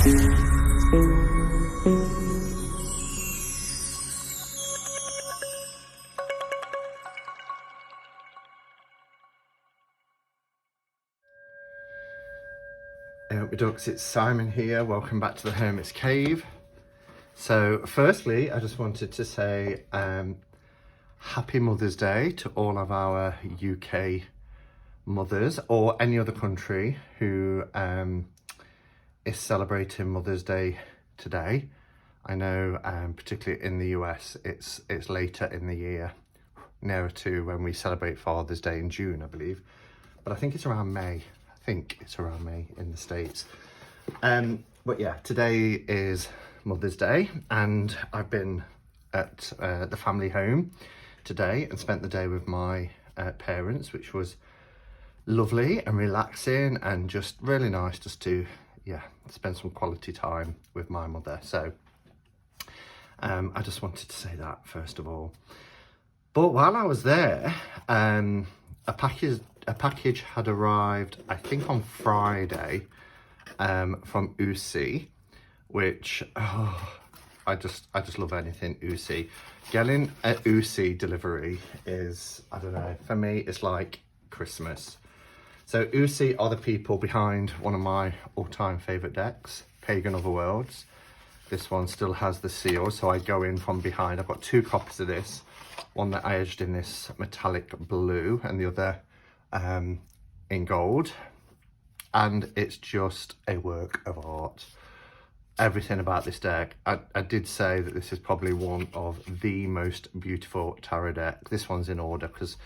Ducks, it's Simon here. Welcome back to the Hermit's Cave. So firstly, I just wanted to say happy Mother's Day to all of our UK mothers, or any other country who is celebrating Mother's Day today. I know particularly in the US it's later in the year, nearer to when we celebrate Father's Day in June, I believe, but I think it's around May. I think it's around May in the States. But yeah, today is Mother's Day, and I've been at the family home today and spent the day with my parents, which was lovely and relaxing and just really nice just to, yeah, spend some quality time with my mother. So I just wanted to say that first of all. But while I was there, a package had arrived, I think on Friday, from Uusi, which I just love anything Uusi. Getting an Uusi delivery is, I don't know, for me it's like Christmas. So Uusi are the people behind one of my all-time favourite decks, Pagan Otherworlds. This one still has the seal, so I go in from behind. I've got two copies of this, one that I edged in this metallic blue and the other in gold, and it's just a work of art. Everything about this deck, I did say that this is probably one of the most beautiful tarot decks. This one's in order because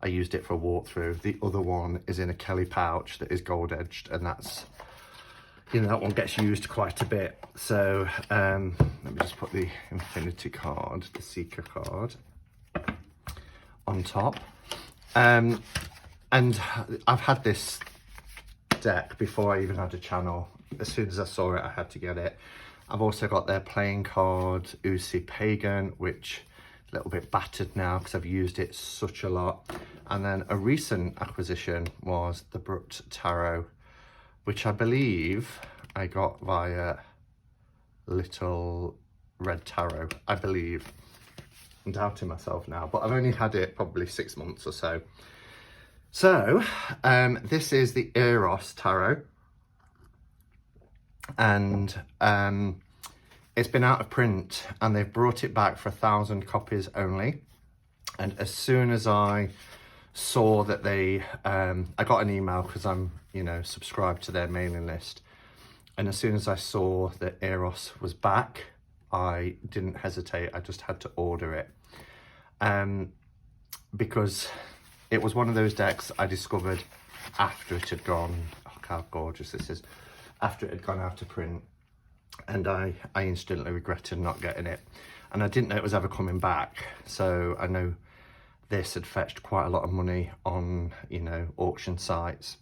I used it for a walkthrough. The other one is in a Kelly pouch that is gold edged, and that's, you know, that one gets used quite a bit. So let me just put the Infinity card, the Seeker card, on top. And I've had this deck before I even had a channel. As soon as I saw it, I had to get it. I've also got their playing card, Uusi Pagan, which is a little bit battered now because I've used it such a lot. And then a recent acquisition was the Eros Tarot, which I believe I got via Little Red Tarot, I believe. I'm doubting myself now, but I've only had it probably 6 months or so. So this is the Eros Tarot, and it's been out of print, and they've brought it back for 1,000 copies only. And as soon as I saw that they, I got an email because I'm, you know, subscribed to their mailing list. And as soon as I saw that Eros was back, I didn't hesitate. I just had to order it. Because it was one of those decks I discovered after it had gone, oh, how gorgeous this is, after it had gone out of print. And I instantly regretted not getting it. And I didn't know it was ever coming back. So I know this had fetched quite a lot of money on, you know, auction sites.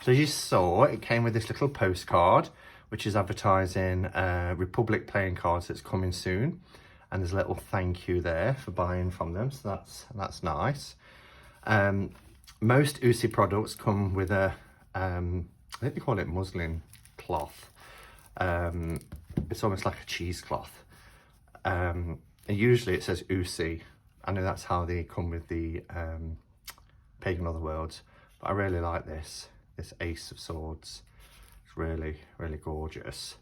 So as you saw, it came with this little postcard, which is advertising Republic playing cards that's coming soon. And there's a little thank you there for buying from them. So that's nice. Most Uusi products come with a, I think they call it muslin cloth. It's almost like a cheesecloth. And usually it says Uusi. I know that's how they come with the Pagan Otherworlds, but I really like this Ace of Swords. It's really, really gorgeous.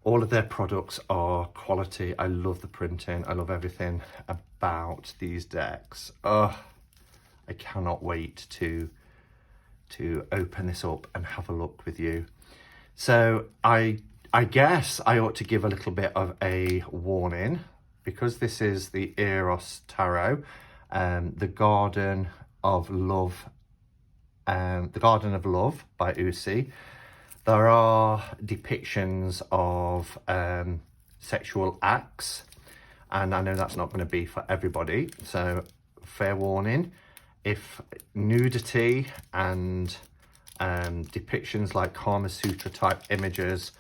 All of their products are quality. I love the printing. I love everything about these decks. Oh, I cannot wait to open this up and have a look with you. So I guess I ought to give a little bit of a warning, because this is the Eros Tarot, the Garden of Love by Uusi. There are depictions of sexual acts, and I know that's not going to be for everybody, so fair warning. If nudity and depictions like Kama Sutra type images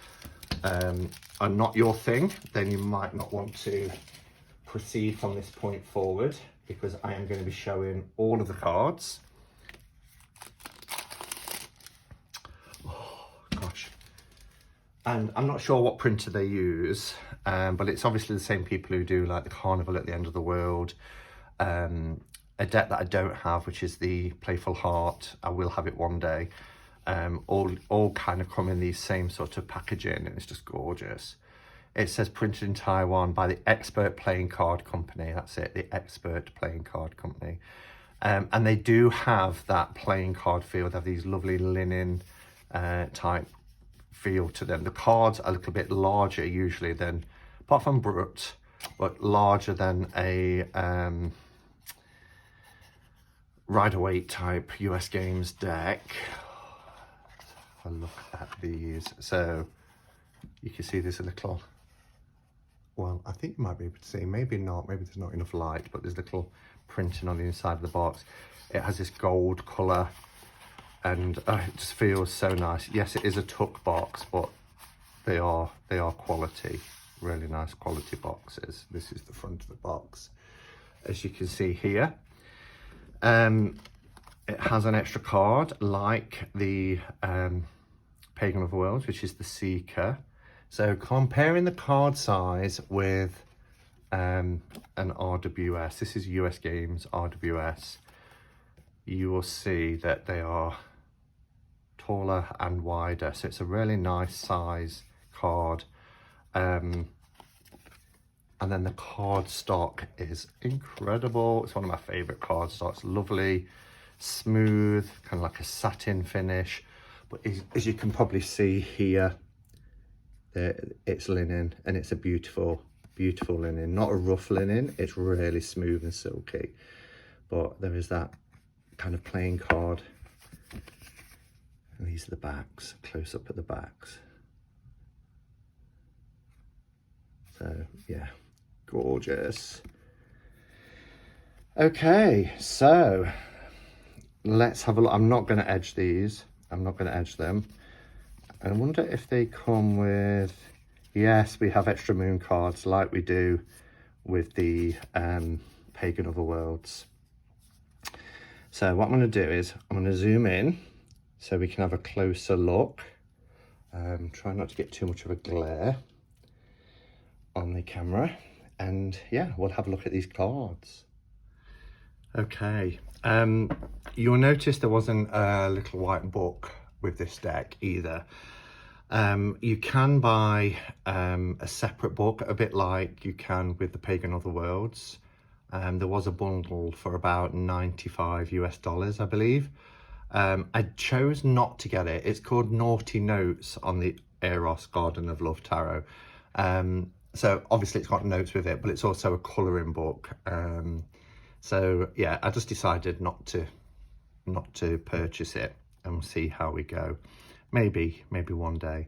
are not your thing, then you might not want to proceed from this point forward, because I am going to be showing all of the cards. Oh gosh, And I'm not sure what printer they use, but it's obviously the same people who do like the Carnival at the End of the World. A deck that I don't have, which is the Playful Heart. I will have it one day. All kind of come in these same sort of packaging, and it's just gorgeous. It says printed in Taiwan by the Expert Playing Card Company. That's it, the Expert Playing Card Company. And they do have that playing card feel. They have these lovely linen type feel to them. The cards are a little bit larger usually than, apart from Brut, but larger than a Rider-Waite type US Games deck. Have a look at these. So you can see there's a little, well, I think you might be able to see, maybe not, maybe there's not enough light, but there's little printing on the inside of the box. It has this gold colour, and it just feels so nice. Yes, it is a tuck box, but they are quality, really nice quality boxes. This is the front of the box, as you can see here. It has an extra card like the Pagan of the Worlds, which is the Seeker. So comparing the card size with an RWS, this is US Games RWS, you will see that they are taller and wider. So it's a really nice size card. And then the card stock is incredible. It's one of my favorite card stocks. Lovely, smooth, kind of like a satin finish. But as you can probably see here, it's linen, and it's a beautiful, beautiful linen. Not a rough linen, it's really smooth and silky. But there is that kind of playing card. And these are the backs, close up at the backs. So yeah, gorgeous. Okay, so let's have a look. I'm not going to edge these. I'm not going to edge them. I wonder if they come with, yes, we have extra moon cards like we do with the Pagan of the Worlds. So what I'm going to do is I'm going to zoom in so we can have a closer look. Try not to get too much of a glare on the camera. And yeah, we'll have a look at these cards. Okay, you'll notice there wasn't a little white book with this deck either. You can buy a separate book, a bit like you can with the Pagan of the Worlds. There was a bundle for about $95 US, I believe. I chose not to get it. It's called Naughty Notes on the Eros Garden of Love Tarot. So obviously it's got notes with it, but it's also a colouring book. So yeah, I just decided not to purchase it, and we'll see how we go. Maybe one day.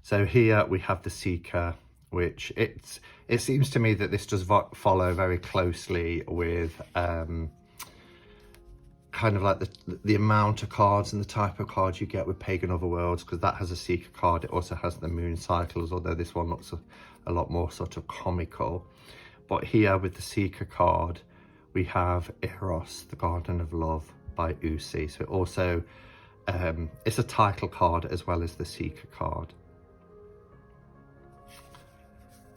So here we have the Seeker, which it seems to me that this does follow very closely with kind of like the amount of cards and the type of cards you get with Pagan of the Worlds, because that has a Seeker card. It also has the moon cycles, although this one looks a lot more sort of comical. But here with the Seeker card, we have Eros, the Garden of Love by Uusi. So it also, it's a title card as well as the Seeker card.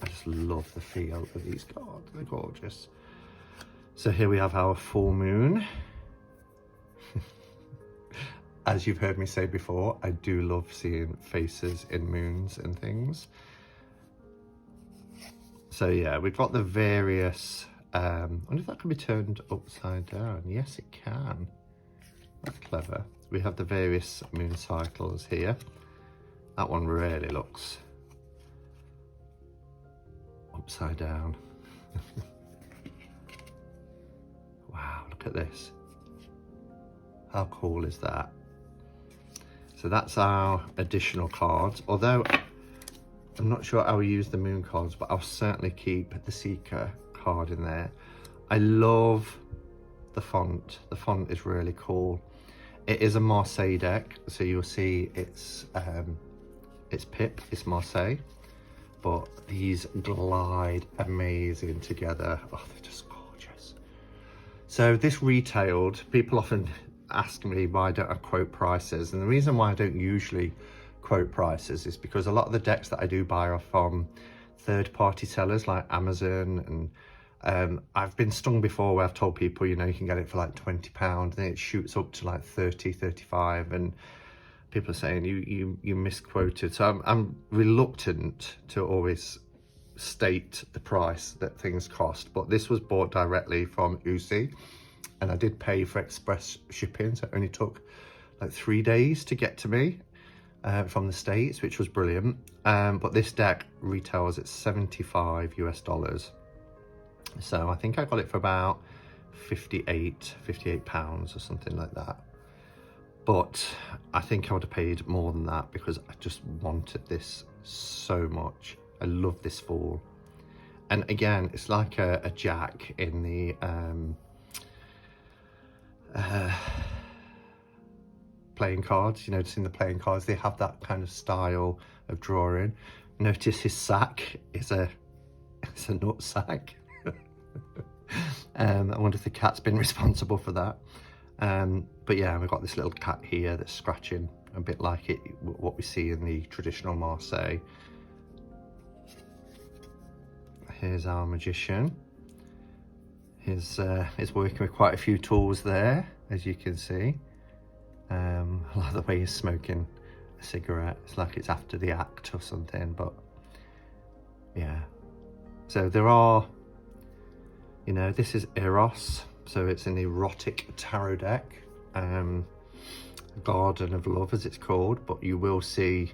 I just love the feel of these cards, they're gorgeous. So here we have our full moon. As you've heard me say before, I do love seeing faces in moons and things. So yeah, we've got the various, I wonder if that can be turned upside down. Yes, it can. That's clever. We have the various moon cycles here. That one really looks upside down. Wow, look at this. How cool is that? So that's our additional cards. Although I'm not sure I'll use the moon cards, but I'll certainly keep the Seeker card in there. I love the font. The font is really cool. It is a Marseille deck, so you'll see it's Pip, it's Marseille, but these glide amazing together. Oh, they're just gorgeous. So this retailed, people often ask me why I don't quote prices, and the reason why I don't usually quote prices is because a lot of the decks that I do buy are from third-party sellers like Amazon, and I've been stung before where I've told people, you know, you can get it for like £20, then it shoots up to like 30, 35, and people are saying you misquoted. So I'm reluctant to always state the price that things cost, but this was bought directly from Uusi, and I did pay for express shipping, so it only took like 3 days to get to me from the States, which was brilliant. But this deck retails at $75 US. So I think I got it for about 58 pounds or something like that. But I think I would have paid more than that because I just wanted this so much. I love this fall. And again, it's like a jack in the playing cards, you know, just in the playing cards, they have that kind of style of drawing. Notice his sack is it's a nut sack. I wonder if the cat's been responsible for that. But yeah, we've got this little cat here that's scratching, a bit like what we see in the traditional Marseille. Here's our magician. He's working with quite a few tools there, as you can see. I like the way he's smoking a cigarette. It's like it's after the act or something, but yeah. So there are, you know, this is Eros, so it's an erotic tarot deck, Garden of Love as it's called, but you will see,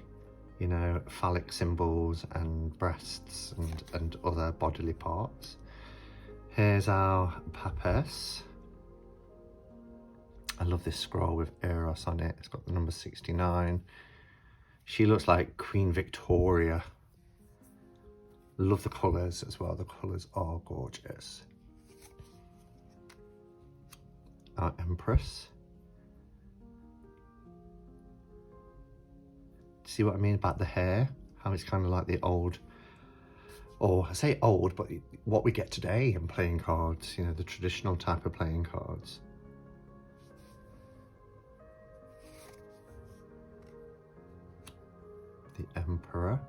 you know, phallic symbols and breasts and other bodily parts. Here's our Papess. I love this scroll with Eros on it. It's got the number 69. She looks like Queen Victoria. Love the colours as well. The colours are gorgeous. Our Empress. See what I mean about the hair? How it's kind of like the old, or I say old, but what we get today in playing cards, you know, the traditional type of playing cards. The Emperor.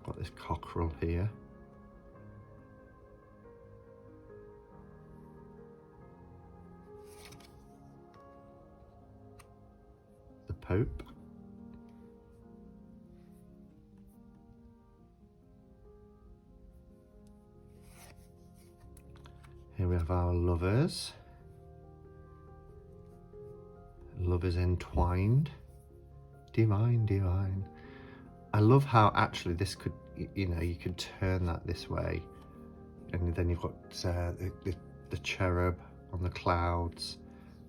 Got this cockerel here. The Pope. Here we have our lovers. Lovers entwined. Divine, divine. I love how actually this could, you know, you could turn that this way, and then you've got the cherub on the clouds,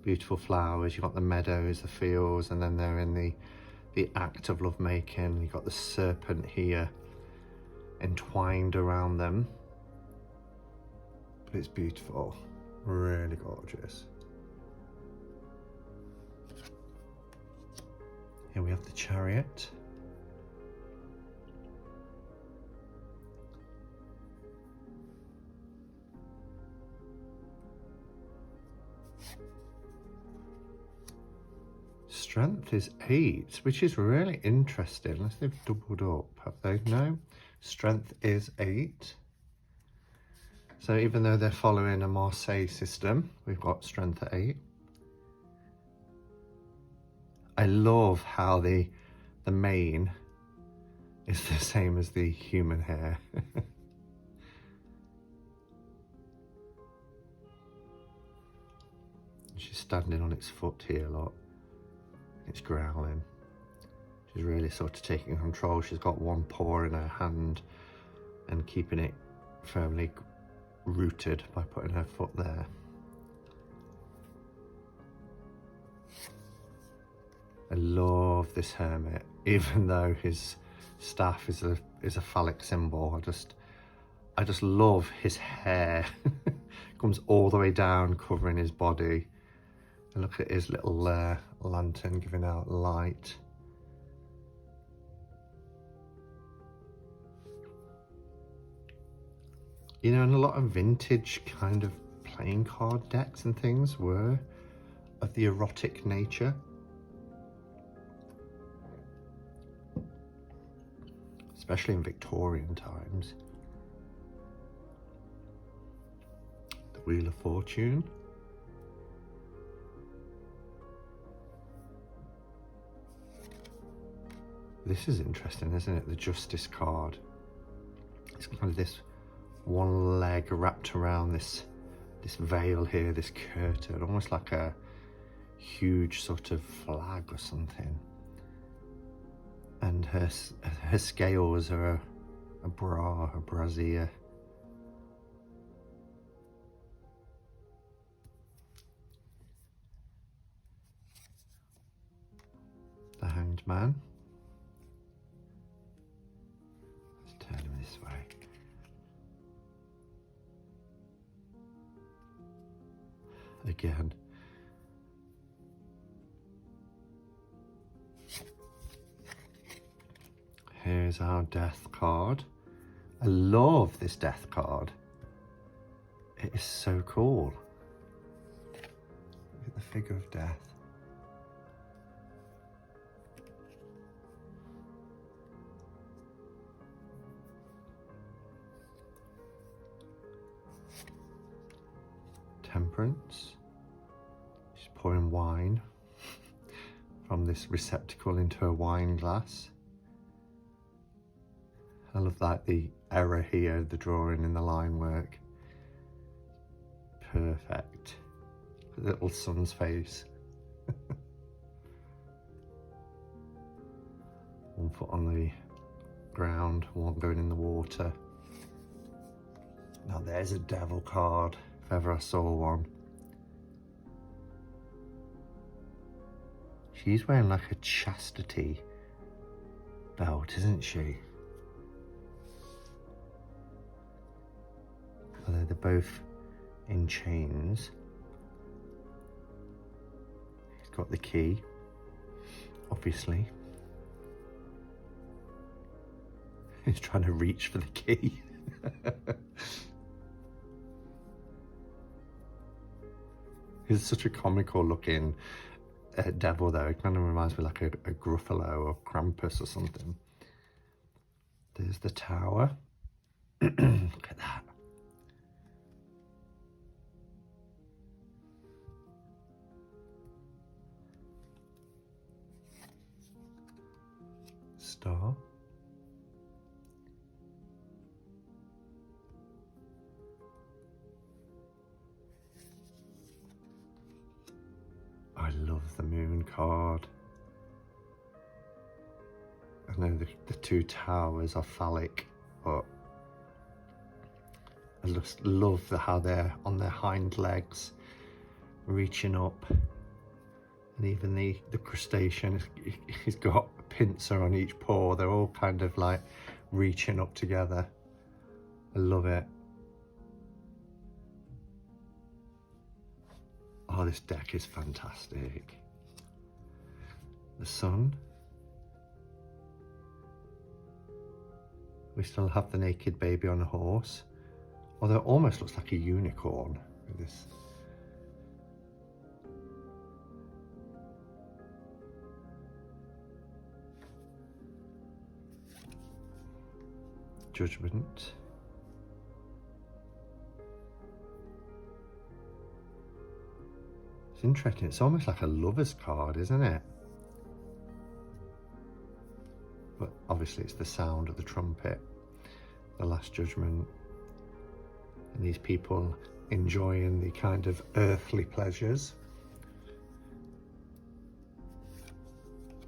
beautiful flowers. You've got the meadows, the fields, and then they're in the act of love making. You've got the serpent here entwined around them. But it's beautiful, really gorgeous. Here we have the Chariot. Strength is 8, which is really interesting. Unless they've doubled up, have they? No, strength is 8. So even though they're following a Marseille system, we've got strength at 8. I love how the mane is the same as the human hair. She's standing on its foot here, look. It's growling. She's really sort of taking control. She's got one paw in her hand and keeping it firmly rooted by putting her foot there. I love this hermit, even though his staff is a phallic symbol. I just love his hair. Comes all the way down, covering his body. And look at his little lantern giving out light. You know, and a lot of vintage kind of playing card decks and things were of the erotic nature. Especially in Victorian times. The Wheel of Fortune. This is interesting, isn't it? The Justice card. It's kind of this one leg wrapped around this veil here, this curtain, almost like a huge sort of flag or something. And her scales are a brassiere. The Hanged Man. Let's turn him this way. Again. Here's our Death card. I love this Death card. It is so cool. Look at the figure of Death. Temperance. She's pouring wine from this receptacle into a wine glass. I love that, the error here, the drawing and the line work. Perfect. The little sun's face. One foot on the ground, one going in the water. Now there's a Devil card, if ever I saw one. She's wearing like a chastity belt, isn't she? Although they're both in chains. He's got the key, obviously. He's trying to reach for the key. He's such a comical looking devil though. It kind of reminds me like a Gruffalo or Krampus or something. There's the Tower. Look at that. Star. I love the Moon card. I know the two towers are phallic, but I just love how they're on their hind legs, reaching up. And even the crustacean, he's got a pincer on each paw. They're all kind of like reaching up together. I love it. Oh, this deck is fantastic. The Sun. We still have the naked baby on a horse. Although it almost looks like a unicorn with this. Judgment. It's interesting, it's almost like a lover's card, isn't it? But obviously it's the sound of the trumpet, the Last Judgment, and these people enjoying the kind of earthly pleasures.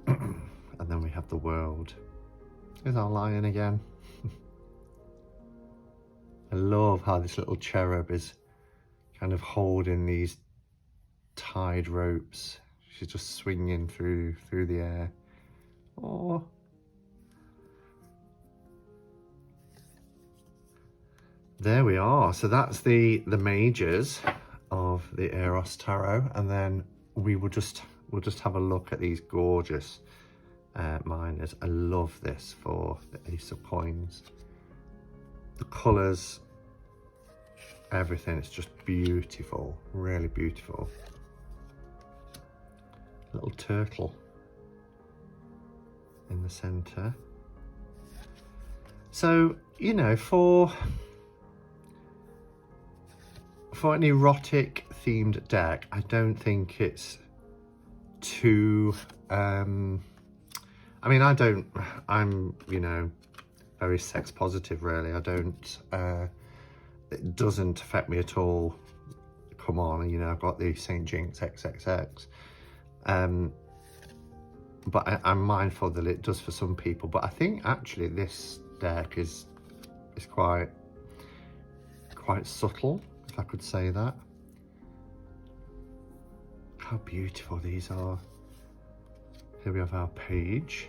And then we have the World. There's our lion again. I love how this little cherub is kind of holding these tied ropes. She's just swinging through the air. Oh, there we are. So that's the majors of the Eros Tarot, and then we'll just have a look at these gorgeous minors. I love this for the Ace of Coins. The colours, everything, it's just beautiful, really beautiful. little turtle in the center. So, you know, for an erotic themed deck, I don't think it's too, I mean, I'm, you know, very sex positive really. I don't, it doesn't affect me at all. Come on, you know, I've got the St. Jinx XXX. But I'm mindful that it does for some people. But I think actually this deck is quite subtle, if I could say that. How beautiful these are. Here we have our page.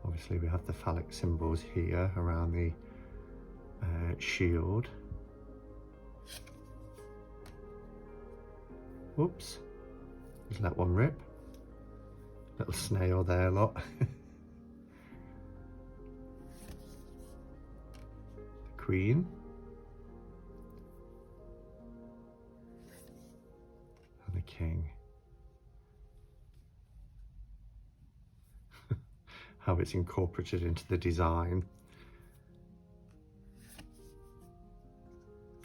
Obviously we have the phallic symbols here around the shield. Whoops, just let one rip. Little snail there, look. The Queen. And the King. How it's incorporated into the design.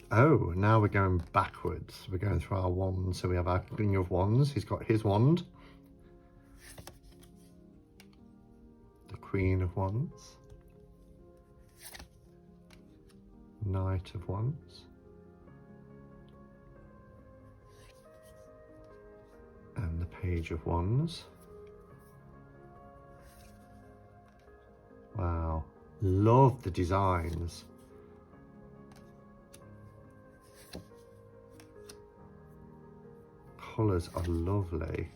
Oh, now we're going backwards. We're going through our wands. So we have our King of Wands. He's got his wand. The Queen of Wands. Knight of Wands. And the Page of Wands. Wow, love the designs. Colours are lovely.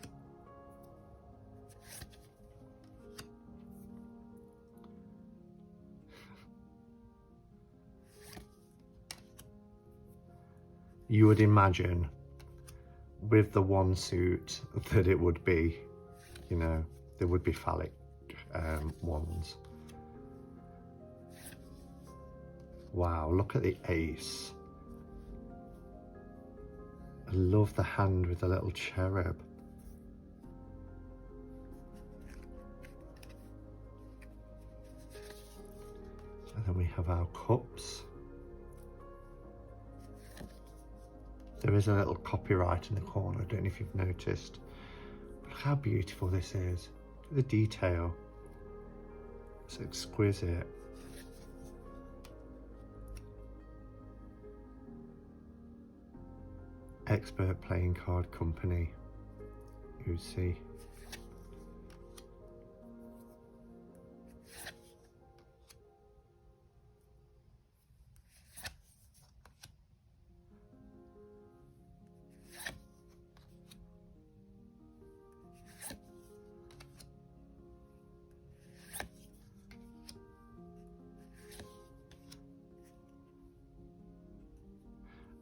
You would imagine with the one suit that it would be, you know, there would be phallic wands. Wow, look at the ace. I love the hand with the little cherub. And then we have our cups. There is a little copyright in the corner, I don't know if you've noticed. But look how beautiful this is. Look at the detail. It's exquisite. Expert Playing Card Company, Uusi.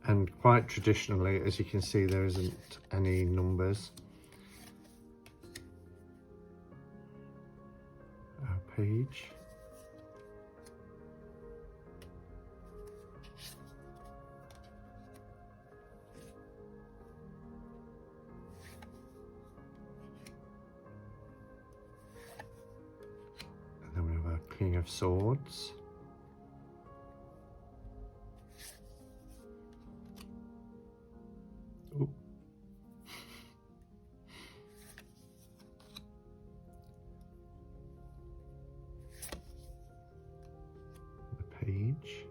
And quite traditionally, as you can see, there isn't any numbers. Our page. And then we have our King of Swords. Ooh. The page.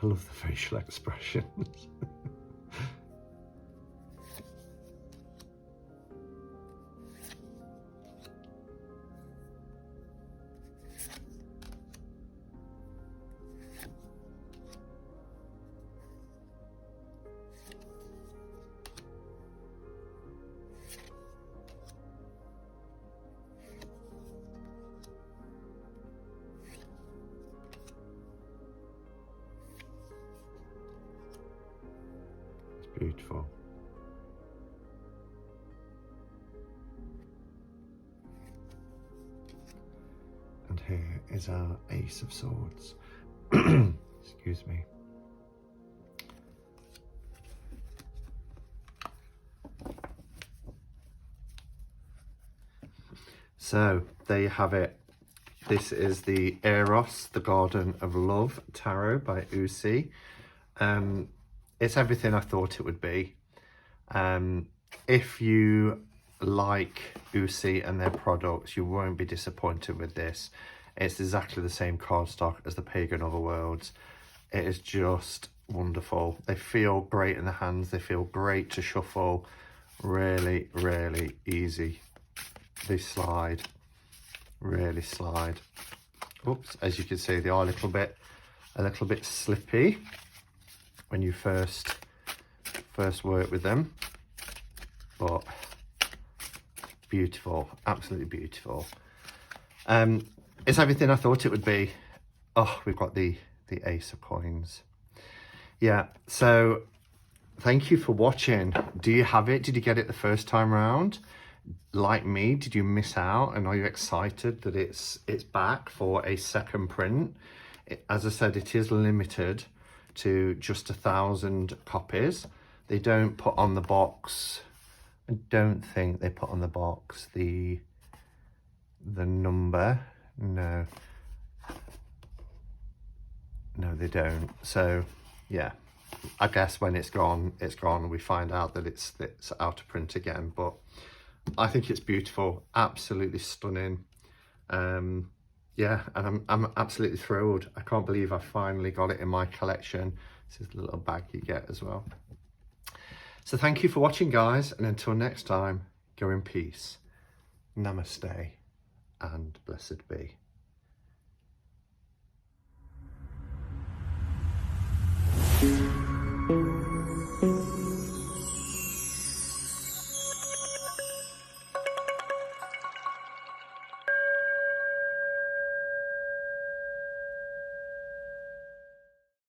I love the facial expressions. Beautiful. And here is our Ace of Swords. Excuse me. So there you have it. This is the Eros, the Garden of Love Tarot by Uusi. It's everything I thought it would be. If you like Uusi and their products, you won't be disappointed with this. It's exactly the same cardstock as the Pagan Otherworlds. It is just wonderful. They feel great in the hands. They feel great to shuffle. Really, really easy. They slide. Really slide. Oops, as you can see, they are a little bit slippy when you first work with them, but beautiful, absolutely beautiful. It's everything I thought it would be. Oh, we've got the Ace of Coins. Yeah, so thank you for watching. Do you have it? Did you get it the first time round? Like me, did you miss out, and are you excited that it's back for a second print? As I said, it is limited to just 1,000 copies. They don't put on the box, I don't think they put on the box the number. No, they don't. So yeah, I guess when it's gone, we find out that it's out of print again. But I think it's beautiful, absolutely stunning. Yeah, and I'm absolutely thrilled. I can't believe I finally got it in my collection. This is the little bag you get as well. So thank you for watching, guys, and until next time, go in peace. Namaste and blessed be.